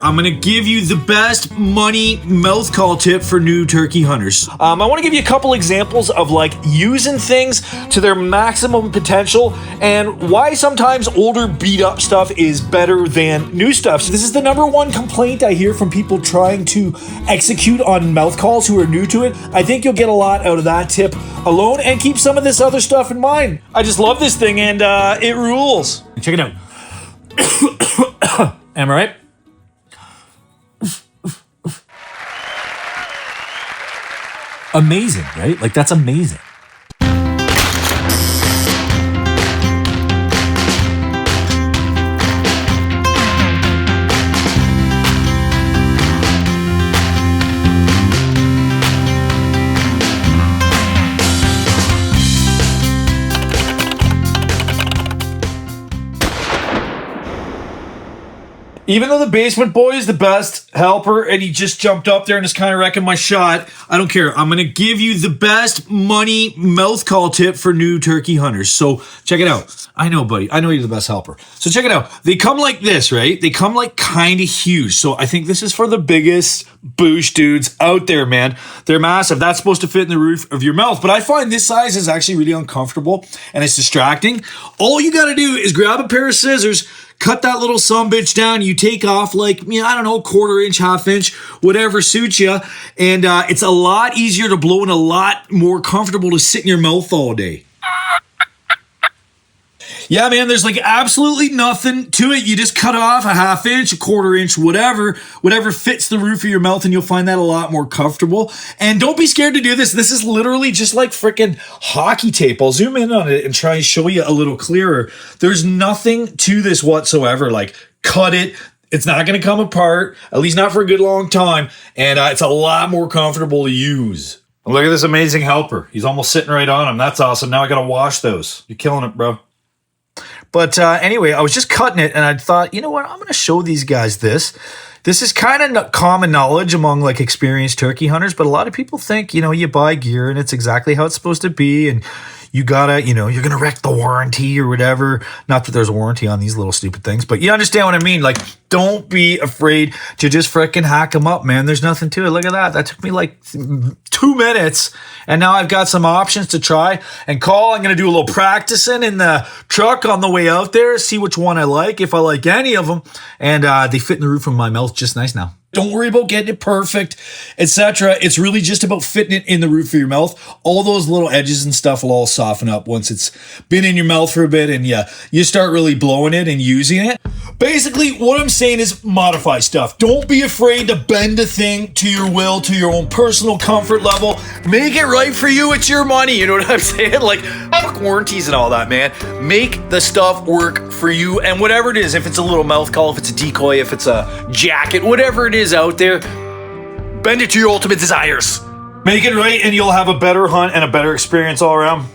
I'm going to give you the best money mouth call tip for new turkey hunters. I want to give you a couple examples of like using things to their maximum potential and why sometimes older beat up stuff is better than new stuff. So this is the number one complaint I hear from people trying to execute on mouth calls who are new to it. I think you'll get a lot out of that tip alone and keep some of this other stuff in mind. I just love this thing and it rules. Check it out. Am I right? Amazing, right? Like, that's amazing. Even though the basement boy is the best helper and he just jumped up there and is kind of wrecking my shot, I don't care. I'm going to give you the best money mouth call tip for new turkey hunters. So check it out. I know, buddy. I know you're the best helper. So check it out. They come like this, right? They come like kind of huge. So I think this is for the biggest boosh dudes out there, man. They're massive. That's supposed to fit in the roof of your mouth. But I find this size is actually really uncomfortable and it's distracting. All you got to do is grab a pair of scissors, cut that little sumbitch down. You take off like, I don't know, quarter inch, half inch, whatever suits you. And it's a lot easier to blow and a lot more comfortable to sit in your mouth all day. Yeah, man, there's like absolutely nothing to it. You just cut off a half inch, a quarter inch, whatever fits the roof of your mouth, and you'll find that a lot more comfortable. And don't be scared to do this. This is literally just like freaking hockey tape. I'll zoom in on it and try and show you a little clearer. There's nothing to this whatsoever. Like, cut it. It's not going to come apart, at least not for a good long time. And it's a lot more comfortable to use. Look at this amazing helper. He's almost sitting right on him. That's awesome. Now I got to wash those. You're killing it, bro. But anyway, I was just cutting it and I thought, you know what? I'm going to show these guys this. This is kind of common knowledge among like experienced turkey hunters, but a lot of people think, you buy gear and it's exactly how it's supposed to be. And you gotta, you're going to wreck the warranty or whatever. Not that there's a warranty on these little stupid things, but you understand what I mean? Like, don't be afraid to just freaking hack them up, man. There's nothing to it. Look at that. That took me like 2 minutes. And now I've got some options to try and call. I'm going to do a little practicing in the truck on the way out there, see which one I like, if I like any of them. And they fit in the roof of my mouth just nice now. Don't worry about getting it perfect, etc. It's really just about fitting it in the roof of your mouth. All those little edges and stuff will all soften up once it's been in your mouth for a bit and you start really blowing it and using it. Basically, what I'm saying is modify stuff. Don't be afraid to bend a thing to your will, to your own personal comfort level. Make it right for you. It's your money. You know what I'm saying? Like, fuck warranties and all that, man. Make the stuff work for you and whatever it is. If it's a little mouth call, if it's a decoy, if it's a jacket, whatever it is out there, bend it to your ultimate desires. Make it right and you'll have a better hunt and a better experience all around.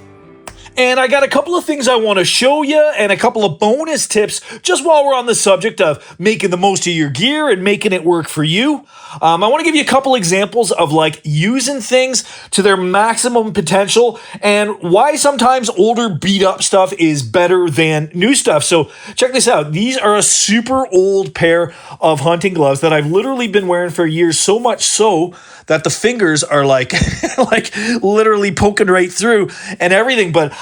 And I got a couple of things I want to show you and a couple of bonus tips just while we're on the subject of making the most of your gear and making it work for you. I want to give you a couple examples of like using things to their maximum potential and why sometimes older beat up stuff is better than new stuff. So check this out. These are a super old pair of hunting gloves that I've literally been wearing for years, so much so that the fingers are like, like literally poking right through and everything. But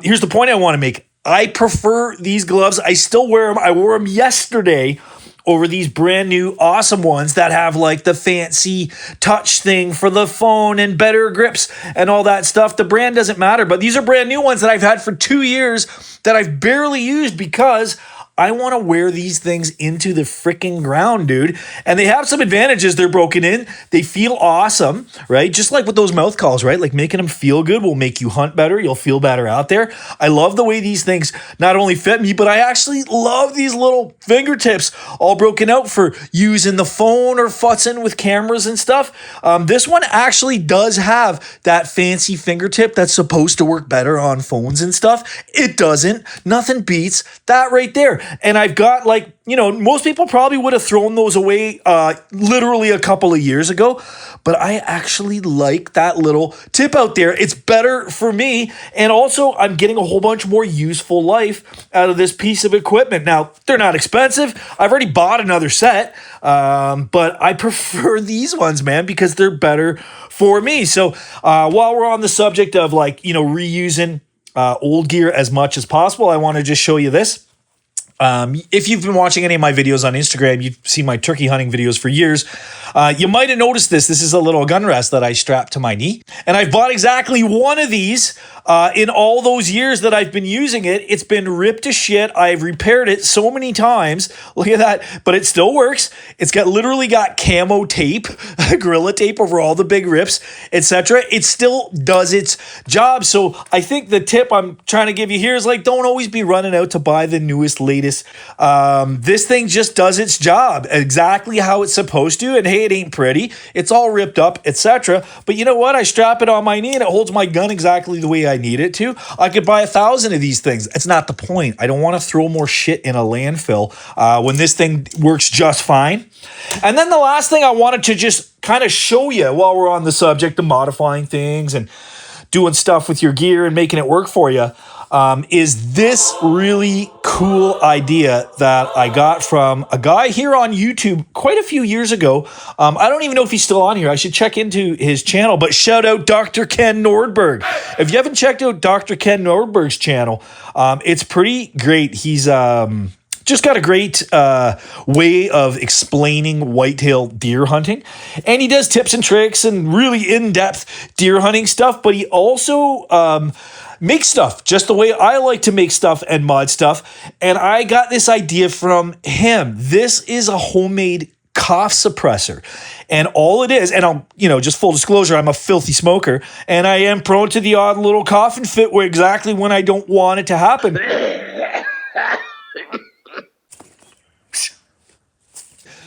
here's the point I want to make. I prefer these gloves. I still wear them. I wore them yesterday over these brand new awesome ones that have like the fancy touch thing for the phone and better grips and all that stuff. The brand doesn't matter, but these are brand new ones that I've had for 2 years that I've barely used because I want to wear these things into the freaking ground, dude. And they have some advantages. They're broken in. They feel awesome, right? Just like with those mouth calls, right? Like making them feel good will make you hunt better. You'll feel better out there. I love the way these things not only fit me, but I actually love these little fingertips all broken out for using the phone or futzing with cameras and stuff. This one actually does have that fancy fingertip that's supposed to work better on phones and stuff. It doesn't. Nothing beats that right there. And I've got like, you know, most people probably would have thrown those away literally a couple of years ago, but I actually like that little tip out there. It's better for me. And also I'm getting a whole bunch more useful life out of this piece of equipment. Now, they're not expensive. I've already bought another set, but I prefer these ones, man, because they're better for me. So while we're on the subject of like, you know, reusing old gear as much as possible, I want to just show you this. If you've been watching any of my videos on Instagram, you've seen my turkey hunting videos for years. You might have noticed this. This is a little gun rest that I strapped to my knee. And I've bought exactly one of these in all those years that I've been using it. It's been ripped to shit. I've repaired it so many times. Look at that. But it still works. It's got literally got camo tape, Gorilla tape over all the big rips, etc. It still does its job. So I think the tip I'm trying to give you here is like, don't always be running out to buy the newest, latest. This thing just does its job exactly how it's supposed to. And hey, it ain't pretty. It's all ripped up, etc. But you know what? I strap it on my knee and it holds my gun exactly the way I need it to. I could buy 1,000 of these things. It's not the point. I don't want to throw more shit in a landfill when this thing works just fine. And then the last thing I wanted to just kind of show you while we're on the subject of modifying things and doing stuff with your gear and making it work for you, is this really cool idea that I got from a guy here on YouTube quite a few years ago. I don't even know if he's still on here. I should check into his channel, but shout out Dr. Ken Nordberg. If you haven't checked out Dr. Ken Nordberg's channel, it's pretty great. He's just got a great way of explaining whitetail deer hunting. And he does tips and tricks and really in-depth deer hunting stuff, but he also make stuff just the way I like to make stuff and mod stuff. And I got this idea from him. This is a homemade cough suppressor. And all it is, and I'm, you know, just full disclosure, I'm a filthy smoker and I am prone to the odd little coughing fit where exactly when I don't want it to happen.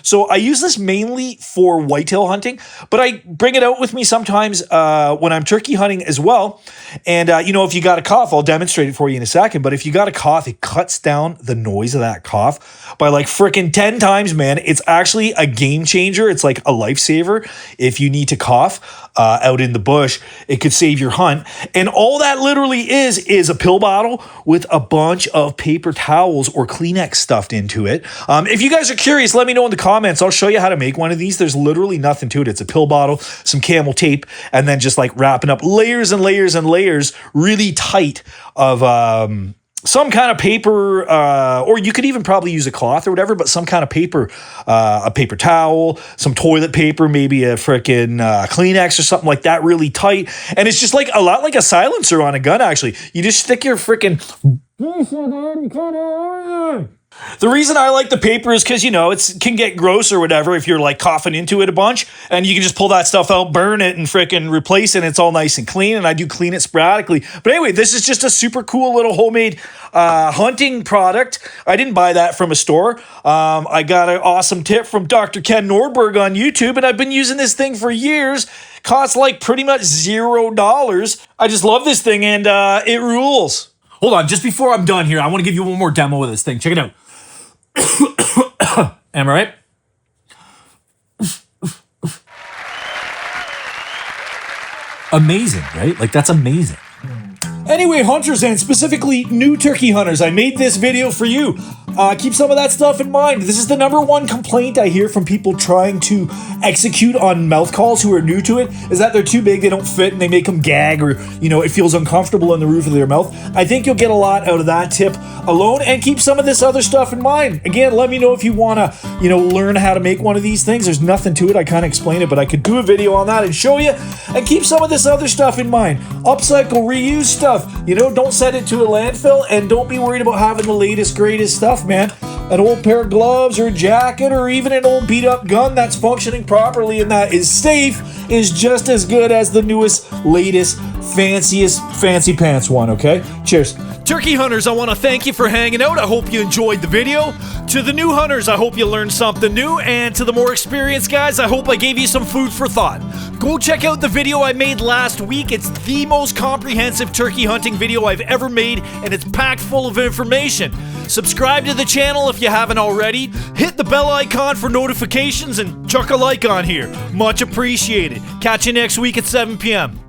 So I use this mainly for whitetail hunting, but I bring it out with me sometimes when I'm turkey hunting as well. And, you know, if you got a cough, I'll demonstrate it for you in a second. But if you got a cough, it cuts down the noise of that cough by like freaking 10 times, man. It's actually a game changer. It's like a lifesaver. If you need to cough out in the bush, it could save your hunt. And all that literally is a pill bottle with a bunch of paper towels or Kleenex stuffed into it. If you guys are curious, let me know in the comments. I'll show you how to make one of these. There's literally nothing to it. It's a pill bottle, some camel tape, and then just like wrapping up layers and layers and layers really tight of some kind of paper, or you could even probably use a cloth or whatever, but some kind of paper, a paper towel, some toilet paper, maybe a freaking Kleenex or something like that, really tight. And it's just like a lot like a silencer on a gun, actually. You just stick your freaking... The reason I like the paper is because, you know, it can get gross or whatever if you're like coughing into it a bunch, and you can just pull that stuff out, burn it, and freaking replace it, and it's all nice and clean, and I do clean it sporadically. But anyway, this is just a super cool little homemade hunting product. I didn't buy that from a store. I got an awesome tip from Dr. Ken Nordberg on YouTube, and I've been using this thing for years. Costs like pretty much $0. I just love this thing, and it rules. Hold on, just before I'm done here, I want to give you one more demo of this thing. Check it out. Am I right? Amazing, right? Like, that's amazing. Anyway, hunters and specifically new turkey hunters, I made this video for you. Keep some of that stuff in mind. This is the #1 complaint I hear from people trying to execute on mouth calls who are new to it, is that they're too big, they don't fit, and they make them gag, or, you know, it feels uncomfortable on the roof of their mouth. I think you'll get a lot out of that tip alone, and keep some of this other stuff in mind. Again, let me know if you want to, you know, learn how to make one of these things. There's nothing to it. I kind of explain it, but I could do a video on that and show you, and keep some of this other stuff in mind. Upcycle, reuse stuff. You know, don't send it to a landfill, and don't be worried about having the latest, greatest stuff, man. An old pair of gloves or a jacket or even an old beat up gun that's functioning properly and that is safe is just as good as the newest, latest, fanciest, fancy pants one, okay? Cheers. Turkey hunters, I want to thank you for hanging out. I hope you enjoyed the video. To the new hunters, I hope you learned something new. And to the more experienced guys, I hope I gave you some food for thought. Go check out the video I made last week. It's the most comprehensive turkey hunting video I've ever made, and it's packed full of information. Subscribe to the channel if you haven't already. Hit the bell icon for notifications and chuck a like on here. Much appreciated. Catch you next week at 7 p.m.